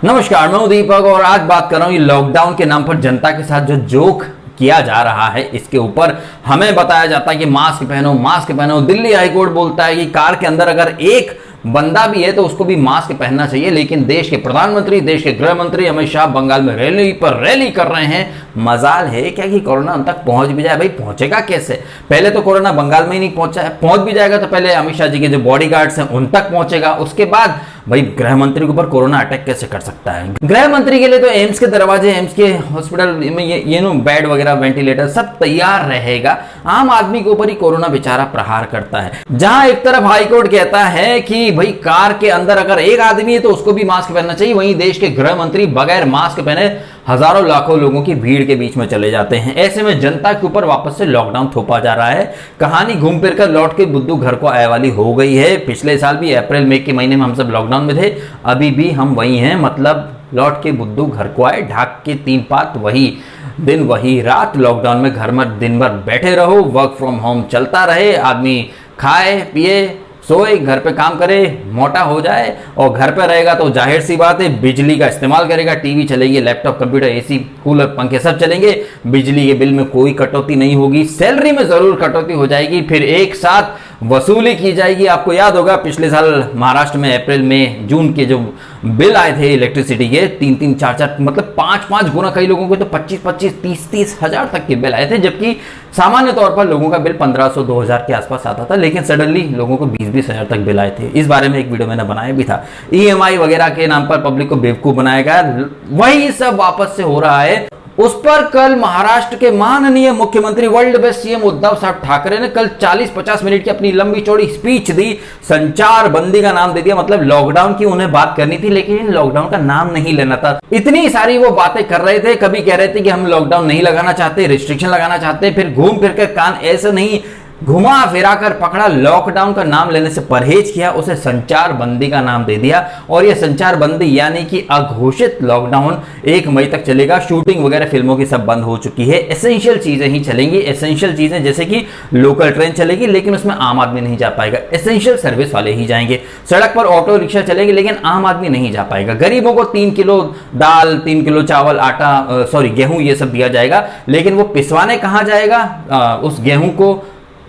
नमस्कार, मैं हूं दीपक और आज बात कर रहा हूं ये लॉकडाउन के नाम पर जनता के साथ जो जोक किया जा रहा है इसके ऊपर। हमें बताया जाता है कि मास्क पहनो, मास्क पहनो। दिल्ली हाईकोर्ट बोलता है कि कार के अंदर अगर एक बंदा भी है तो उसको भी मास्क पहनना चाहिए, लेकिन देश के प्रधानमंत्री, देश के गृह मंत्री अमित शाह बंगाल में रैली पर रैली कर रहे हैं। मजाल है क्या कि कोरोना उन तक पहुंच भी जाए? भाई पहुंचेगा कैसे? पहले तो कोरोना बंगाल में ही नहीं पहुंचा है, पहुंच भी जाएगा तो पहले अमित शाह जी के जो बॉडीगार्ड्स हैं उन तक पहुंचेगा, उसके बाद भाई गृह मंत्री के ऊपर कोरोना अटैक कैसे कर सकता है? गृह मंत्री के लिए तो एम्स के दरवाजे, एम्स के हॉस्पिटल में ये बेड वगैरह, वेंटिलेटर सब तैयार रहेगा। आम आदमी के ऊपर ही कोरोना बेचारा प्रहार करता है। जहां एक तरफ हाईकोर्ट कहता है कि भाई कार के अंदर अगर एक आदमी है तो उसको भी मास्क पहनना चाहिए, वहीं देश के गृह मंत्री बगैर मास्क पहने हजारों लाखों लोगों की भीड़ के बीच में चले जाते हैं। ऐसे में जनता के ऊपर वापस से लॉकडाउन थोपा जा रहा है। कहानी घूम फिर कर लौट के बुद्धू घर को आए वाली हो गई है। पिछले साल भी अप्रैल मई के महीने में हम सब लॉकडाउन में थे, अभी भी हम वही हैं। मतलब लौट के बुद्धू घर को आए, ढाक के तीन पात वही दिन वही रात। लॉकडाउन में घर में दिन भर बैठे रहो, वर्क फ्रॉम होम चलता रहे, आदमी खाए पिए सोए, घर पे काम करे, मोटा हो जाए। और घर पे रहेगा तो जाहिर सी बात है बिजली का इस्तेमाल करेगा, टीवी चलेगी, लैपटॉप, कंप्यूटर, एसी, कूलर, पंखे सब चलेंगे। बिजली के बिल में कोई कटौती नहीं होगी, सैलरी में जरूर कटौती हो जाएगी, फिर एक साथ वसूली की जाएगी। आपको याद होगा पिछले साल महाराष्ट्र में अप्रैल में जून के जो बिल आए थे इलेक्ट्रिसिटी के, 3-3, 4-4 मतलब 5-5 गुना, कई लोगों के तो 25-25, 30-30 हजार तक के बिल आए थे, जबकि सामान्य तौर पर लोगों का बिल 1500-2000 के आसपास आता था, लेकिन सडनली लोगों को 20-20 हजार तक बिल आए थे। इस बारे में एक वीडियो मैंने बनाया भी था। ईएमआई वगैरह के नाम पर पब्लिक को बेवकूफ बनाया गया, वही सब वापस से हो रहा है। उस पर कल महाराष्ट्र के माननीय मुख्यमंत्री, वर्ल्ड बेस्ट सीएम उद्धव साहब ठाकरे ने कल 40-50 मिनट की अपनी लंबी चौड़ी स्पीच दी। संचार बंदी का नाम दे दिया, मतलब लॉकडाउन की उन्हें बात करनी थी लेकिन लॉकडाउन का नाम नहीं लेना था। इतनी सारी वो बातें कर रहे थे, कभी कह रहे थे कि हम लॉकडाउन नहीं लगाना चाहते, रिस्ट्रिक्शन लगाना चाहते, फिर घूम फिर कर कान ऐसे नहीं घुमा फिरा कर पकड़ा, लॉकडाउन का नाम लेने से परहेज किया, उसे संचार बंदी का नाम दे दिया। और यह संचार बंदी यानी कि अघोषित लॉकडाउन 1 मई तक चलेगा। शूटिंग वगैरह फिल्मों की सब बंद हो चुकी है, एसेंशियल चीजें ही चलेंगी। एसेंशियल चीजें जैसे कि लोकल ट्रेन चलेगी लेकिन उसमें आम आदमी नहीं जा पाएगा, एसेंशियल सर्विस वाले ही जाएंगे। सड़क पर ऑटो रिक्शा चलेंगे लेकिन आम आदमी नहीं जा पाएगा। गरीबों को 3 किलो दाल, 3 किलो चावल, आटा, गेहूं, ये सब दिया जाएगा, लेकिन वो पिसवाने कहां जाएगा उस गेहूं को?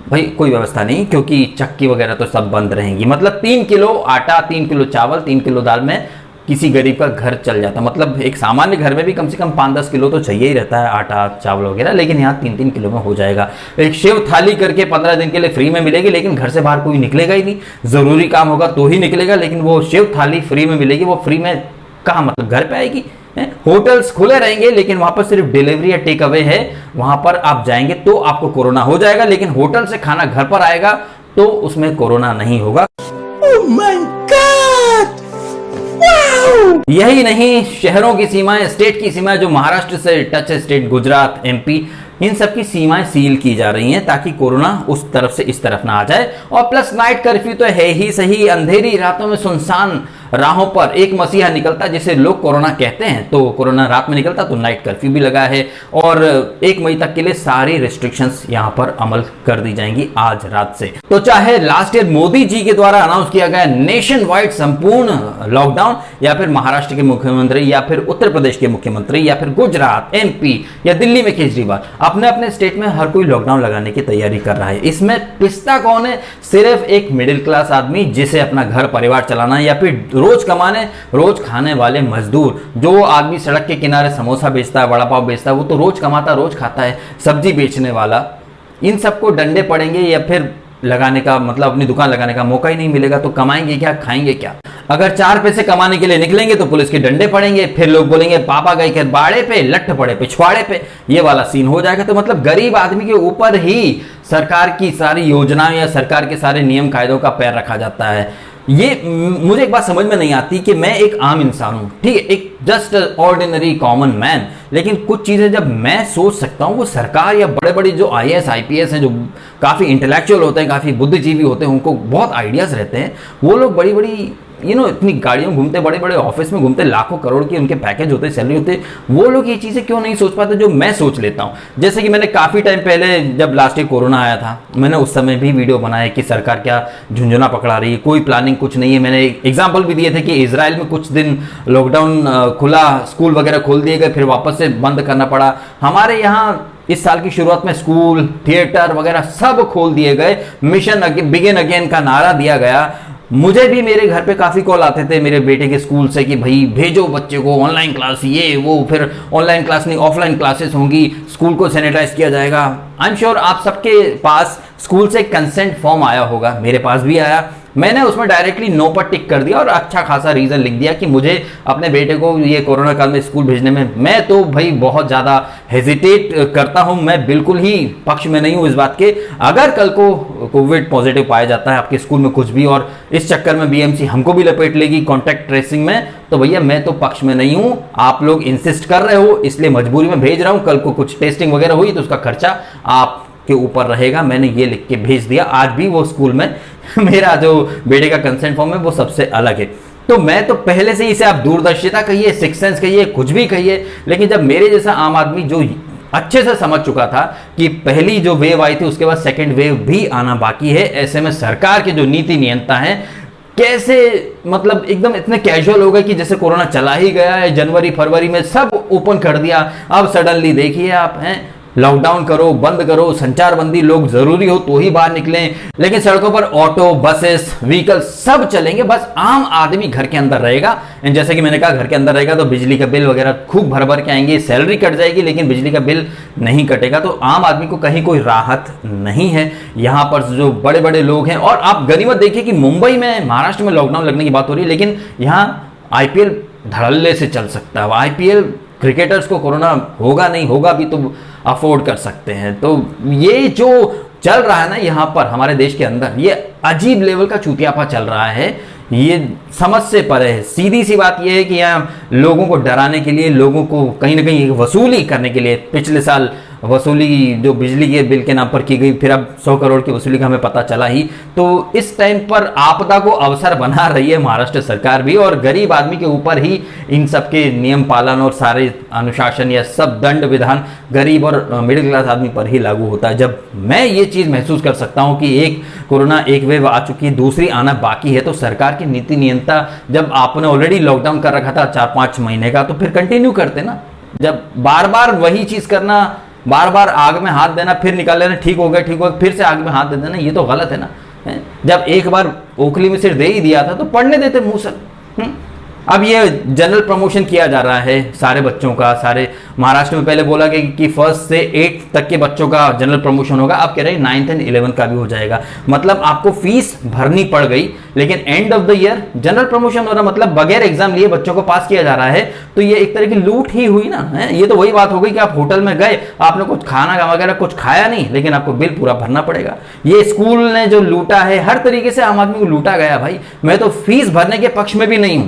भाई कोई व्यवस्था नहीं, क्योंकि चक्की वगैरह तो सब बंद रहेंगी। मतलब 3 किलो आटा, 3 किलो चावल, 3 किलो दाल में किसी गरीब का घर चल जाता। मतलब एक सामान्य घर में भी कम से कम 5-10 किलो तो चाहिए ही रहता है आटा चावल वगैरह, लेकिन यहाँ 3-3 किलो में हो जाएगा। एक शिव थाली करके 15 दिन के लिए फ्री में मिलेगी, लेकिन घर से बाहर कोई निकलेगा ही नहीं, जरूरी काम होगा तो ही निकलेगा, लेकिन वो शिव थाली फ्री में मिलेगी। वो फ्री में कहाँ, मतलब घर पे आएगी? होटल्स खुले रहेंगे लेकिन वहां पर सिर्फ डिलीवरी या टेक अवे है, वहां पर आप जाएंगे तो आपको कोरोना हो जाएगा, लेकिन होटल से खाना घर पर आएगा तो उसमें कोरोना नहीं होगा। Oh my God! Wow! यही नहीं, शहरों की सीमाएं, स्टेट की सीमाएं जो महाराष्ट्र से टच है, स्टेट गुजरात, एमपी, इन सब की सीमाएं सील की जा रही हैं ताकि कोरोना उस तरफ से इस तरफ ना आ जाए। और प्लस नाइट कर्फ्यू तो है ही सही। अंधेरी रातों में सुनसान राहों पर एक मसीहा निकलता जिसे लोग कोरोना कहते हैं, तो कोरोना रात में निकलता तो नाइट कर्फ्यू भी लगा है। और 1 मई तक के लिए सारी रिस्ट्रिक्शंस यहां पर अमल कर दी जाएंगी आज रात से। तो चाहे लास्ट ईयर मोदी जी के द्वारा अनाउंस किया गया नेशन वाइड संपूर्ण लॉकडाउन, या फिर महाराष्ट्र के मुख्यमंत्री, या फिर उत्तर प्रदेश के मुख्यमंत्री, या फिर गुजरात, एमपी या दिल्ली में केजरीवाल, अपने अपने स्टेट में हर कोई लॉकडाउन लगाने की तैयारी कर रहा है। इसमें पिसता कौन है? सिर्फ एक मिडिल क्लास आदमी जिसे अपना घर परिवार चलाना है, या फिर रोज कमाने रोज खाने वाले मजदूर। जो आदमी सड़क के किनारे समोसा बेचता है, वड़ा पाव बेचता है, वो तो रोज कमाता रोज खाता है। सब्जी बेचने वाला, इन सबको डंडे पड़ेंगे या फिर लगाने का, मतलब अपनी दुकान लगाने का मौका ही नहीं मिलेगा, तो कमाएंगे क्या, खाएंगे क्या? अगर 4 पैसे कमाने के लिए निकलेंगे तो पुलिस के डंडे पड़ेंगे, फिर लोग बोलेंगे पापा गए के बाड़े पे, लट्ठ पड़े पिछवाड़े पे, ये वाला सीन हो जाएगा। तो मतलब गरीब आदमी के ऊपर ही सरकार की सारी योजनाएं या सरकार के सारे नियम कायदों का पैर रखा जाता है। ये मुझे एक बात समझ में नहीं आती कि मैं एक आम इंसान हूं, ठीक है, एक जस्ट ऑर्डिनरी कॉमन मैन, लेकिन कुछ चीजें जब मैं सोच सकता हूं, वो सरकार या बड़े बड़े जो आईएएस आईपीएस हैं, जो काफी इंटेलेक्चुअल होते हैं, काफी बुद्धिजीवी होते हैं, उनको बहुत आइडियाज रहते हैं, वो लोग बड़ी बड़ी इतनी गाड़ियों घूमते, बड़े बड़े ऑफिस में घूमते, लाखों करोड़ के उनके पैकेज होते, सैलरी होते, वो लोग ये चीज़ें क्यों नहीं सोच पाते जो मैं सोच लेता हूँ। जैसे कि मैंने काफ़ी टाइम पहले जब लास्ट ईयर कोरोना आया था, मैंने उस समय भी वीडियो बनाया कि सरकार क्या झुंझुना पकड़ा रही है, कोई प्लानिंग कुछ नहीं है। मैंने एग्जाम्पल भी दिए थे कि इजराइल में कुछ दिन लॉकडाउन खुला, स्कूल वगैरह खोल दिए गए, फिर वापस से बंद करना पड़ा। हमारे यहाँ इस साल की शुरुआत में स्कूल, थिएटर वगैरह सब खोल दिए गए, मिशन बिगिन अगेन का नारा दिया गया। मुझे भी मेरे घर पे काफ़ी कॉल आते थे मेरे बेटे के स्कूल से कि भाई भेजो बच्चे को ऑनलाइन क्लास, ये वो, फिर ऑनलाइन क्लास नहीं ऑफलाइन क्लासेस होंगी, स्कूल को सैनिटाइज किया जाएगा। आई एम श्योर आप सबके पास स्कूल से कंसेंट फॉर्म आया होगा, मेरे पास भी आया। मैंने उसमें डायरेक्टली नो पर टिक कर दिया और अच्छा खासा रीज़न लिख दिया कि मुझे अपने बेटे को ये कोरोना काल में स्कूल भेजने में, मैं तो भाई बहुत ज़्यादा हेजिटेट करता हूं, मैं बिल्कुल ही पक्ष में नहीं हूं इस बात के। अगर कल को कोविड पॉजिटिव पाया जाता है आपके स्कूल में कुछ भी, और इस चक्कर में बीएमसी हमको भी लपेट लेगी कॉन्टैक्ट ट्रेसिंग में, तो भैया मैं तो पक्ष में नहीं हूं। आप लोग इंसिस्ट कर रहे हो इसलिए मजबूरी में भेज रहा हूं, कल को कुछ टेस्टिंग वगैरह हुई तो उसका खर्चा आप के ऊपर रहेगा। मैंने ये लिख के भेज दिया। आज भी वो स्कूल में मेरा जो बेटे का कंसेंट फॉर्म है वो सबसे अलग है। तो मैं तो पहले से इसे आप दूरदर्शिता कहिए, सिक्स सेंस कहिए, कुछ भी कहिए, लेकिन जब मेरे जैसा आम आदमी जो अच्छे से समझ चुका था कि पहली जो वेव आई थी उसके बाद सेकेंड वेव भी आना बाकी है, ऐसे में सरकार के जो नीति नियंता है कैसे मतलब एकदम इतने कैजुअल हो गए कि जैसे कोरोना चला ही गया है, जनवरी फरवरी में सब ओपन कर दिया। अब सडनली देखिए आप हैं लॉकडाउन करो, बंद करो, संचार बंदी, लोग जरूरी हो तो ही बाहर निकलें, लेकिन सड़कों पर ऑटो, बसेस, व्हीकल सब चलेंगे, बस आम आदमी घर के अंदर रहेगा। एंड जैसे कि मैंने कहा घर के अंदर रहेगा तो बिजली का बिल वगैरह खूब भर भर के आएंगे, सैलरी कट जाएगी लेकिन बिजली का बिल नहीं कटेगा, तो आम आदमी को कहीं कोई राहत नहीं है। यहाँ पर जो बड़े बड़े लोग हैं, और आप गनीमत देखिए कि मुंबई में, महाराष्ट्र में लॉकडाउन लगने की बात हो रही है, लेकिन यहाँ आईपीएल धड़ल्ले से चल सकता है। आईपीएल क्रिकेटर्स को कोरोना होगा नहीं होगा भी तो अफोर्ड कर सकते हैं। तो ये जो चल रहा है ना यहाँ पर हमारे देश के अंदर, ये अजीब लेवल का चूतियापा चल रहा है, ये समझ से परे है। सीधी सी बात ये है कि यहाँ लोगों को डराने के लिए, लोगों को कहीं ना कहीं वसूली करने के लिए, पिछले साल वसूली जो बिजली के बिल के नाम पर की गई, फिर अब 100 करोड़ की वसूली का हमें पता चला ही, तो इस टाइम पर आपदा को अवसर बना रही है महाराष्ट्र सरकार भी, और गरीब आदमी के ऊपर ही इन सब के नियम पालन और सारे अनुशासन या सब दंड विधान गरीब और मिडिल क्लास आदमी पर ही लागू होता है। जब मैं ये चीज़ महसूस कर सकता हूँ कि एक कोरोना एक वेव आ चुकी है, दूसरी आना बाकी है, तो सरकार की नीति नियंता, जब आपने ऑलरेडी लॉकडाउन कर रखा था 4-5 महीने का, तो फिर कंटिन्यू करते ना। जब बार बार वही चीज़ करना, बार बार आग में हाथ देना, फिर निकाल लेना, ठीक हो गया, फिर से आग में हाथ दे देना, ये तो गलत है ना। जब एक बार ओखली में सिर दे ही दिया था तो पढ़ने देते मुंह से। अब ये जनरल प्रमोशन किया जा रहा है सारे बच्चों का, सारे महाराष्ट्र में पहले बोला कि 1 से 8 तक के बच्चों का जनरल प्रमोशन होगा, अब कह रहे हैं 9th and 11th का भी हो जाएगा। मतलब आपको फीस भरनी पड़ गई, लेकिन end of the year general promotion हो रहा, मतलब बगैर एग्जाम लिए बच्चों को पास किया जा रहा है। तो ये एक तरह की लूट ही हुई ना। ये तो वही बात हो गई कि आप होटल में गए, आपने कुछ खाना वगैरह कुछ खाया नहीं, लेकिन आपको बिल पूरा भरना पड़ेगा। ये स्कूल ने जो लूटा है, हर तरीके से आम आदमी को लूटा गया भाई। मैं तो फीस भरने के पक्ष में भी नहीं हूं।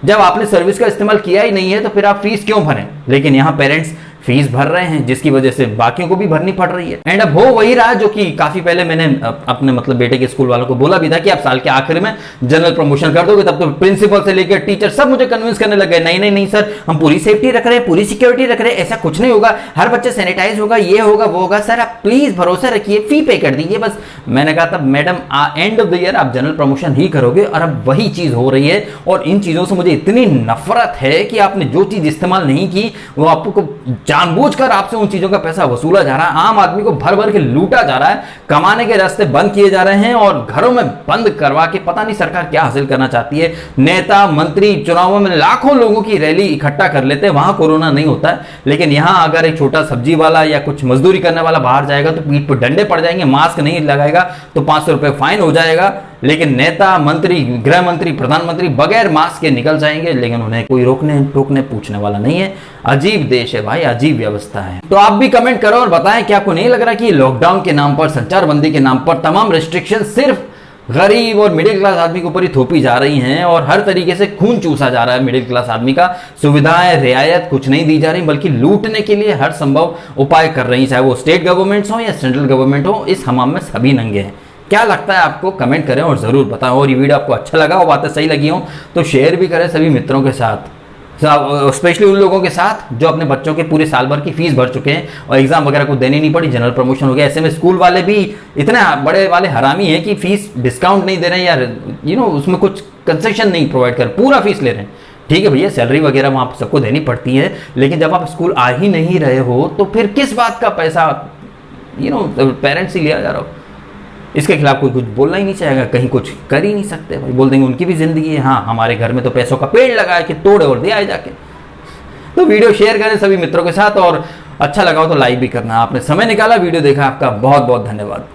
जब आपने सर्विस का इस्तेमाल किया ही नहीं है तो फिर आप फीस क्यों भरें? लेकिन यहाँ पेरेंट्स फीस भर रहे हैं, जिसकी वजह से बाकियों को भी भरनी पड़ रही है। एंड अब हो वही रहा जो कि काफी पहले मैंने अपने मतलब बेटे के स्कूल वालों को बोला भी था कि आप साल के आखिर में जनरल प्रमोशन कर दोगे, तब तो प्रिंसिपल से लेकर टीचर सब मुझे कन्विंस करने लगे, नहीं नहीं नहीं सर, हम पूरी सेफ्टी रख रहे हैं, पूरी सिक्योरिटी रख रहे हैं, ऐसा कुछ नहीं होगा, हर बच्चा सैनिटाइज होगा, ये होगा वो होगा, सर आप प्लीज भरोसा रखिए, फी पे कर दीजिए बस। मैंने कहा था madam end of the year आप जनरल प्रमोशन ही करोगे, और अब वही चीज हो रही है। और इन चीजों से मुझे इतनी नफरत है कि आपने जो चीज इस्तेमाल नहीं की वो आपको जानबूझकर आपसे उन चीजों का पैसा वसूला जा रहा है, आम आदमी को भर भर के लूटा जा रहा है, कमाने के रास्ते बंद किए जा रहे हैं, और घरों में बंद करवा के पता नहीं सरकार क्या हासिल करना चाहती है। नेता मंत्री चुनावों में लाखों लोगों की रैली इकट्ठा कर लेते हैं, वहां कोरोना नहीं होता है, लेकिन यहां अगर एक छोटा सब्जी वाला या कुछ मजदूरी करने वाला बाहर जाएगा तो पीठ पर डंडे पड़ जाएंगे, मास्क नहीं लगाएगा तो 500 रुपए फाइन हो जाएगा। लेकिन नेता मंत्री, गृह मंत्री, प्रधानमंत्री बगैर मास्क के निकल जाएंगे, लेकिन उन्हें कोई रोकने टोकने पूछने वाला नहीं है। अजीब देश है भाई, अजीब व्यवस्था है। तो आप भी कमेंट करो और बताएं कि आपको नहीं लग रहा कि लॉकडाउन के नाम पर, संचारबंदी के नाम पर तमाम रिस्ट्रिक्शन सिर्फ गरीब और मिडिल क्लास आदमी के ऊपर ही थोपी जा रही हैं, और हर तरीके से खून चूसा जा रहा है मिडिल क्लास आदमी का। सुविधाएं, रियायत कुछ नहीं दी जा रही, बल्कि लूटने के लिए हर संभव उपाय कर रही, चाहे वो स्टेट गवर्नमेंट्स हो या सेंट्रल गवर्नमेंट हो। इस हमाम में सभी नंगे हैं। क्या लगता है आपको, कमेंट करें और ज़रूर बताएं। और ये वीडियो आपको अच्छा लगा हो, बातें सही लगी हो तो शेयर भी करें सभी मित्रों के साथ, स्पेशली उन लोगों के साथ जो अपने बच्चों के पूरे साल भर की फीस भर चुके हैं और एग्जाम वगैरह को देनी नहीं पड़ी, जनरल प्रमोशन हो गया। ऐसे में स्कूल वाले भी इतने बड़े वाले हरामी हैं कि फीस डिस्काउंट नहीं दे रहे हैं यार, उसमें कुछ कंसेशन नहीं प्रोवाइड कर, पूरा फीस ले रहे हैं। ठीक है भैया, सैलरी वगैरह वहाँ सबको देनी पड़ती है, लेकिन जब आप स्कूल आ ही नहीं रहे हो तो फिर किस बात का पैसा पेरेंट्स ही लिया जा रहा हो। इसके खिलाफ कोई कुछ बोलना ही नहीं चाहेगा, कहीं कुछ कर ही नहीं सकते भाई, बोल देंगे उनकी भी जिंदगी है, हाँ हमारे घर में तो पैसों का पेड़ लगा है कि तोड़े और दिया है जाके। तो वीडियो शेयर करें सभी मित्रों के साथ और अच्छा लगा हो तो लाइक भी करना। आपने समय निकाला, वीडियो देखा, आपका बहुत बहुत धन्यवाद।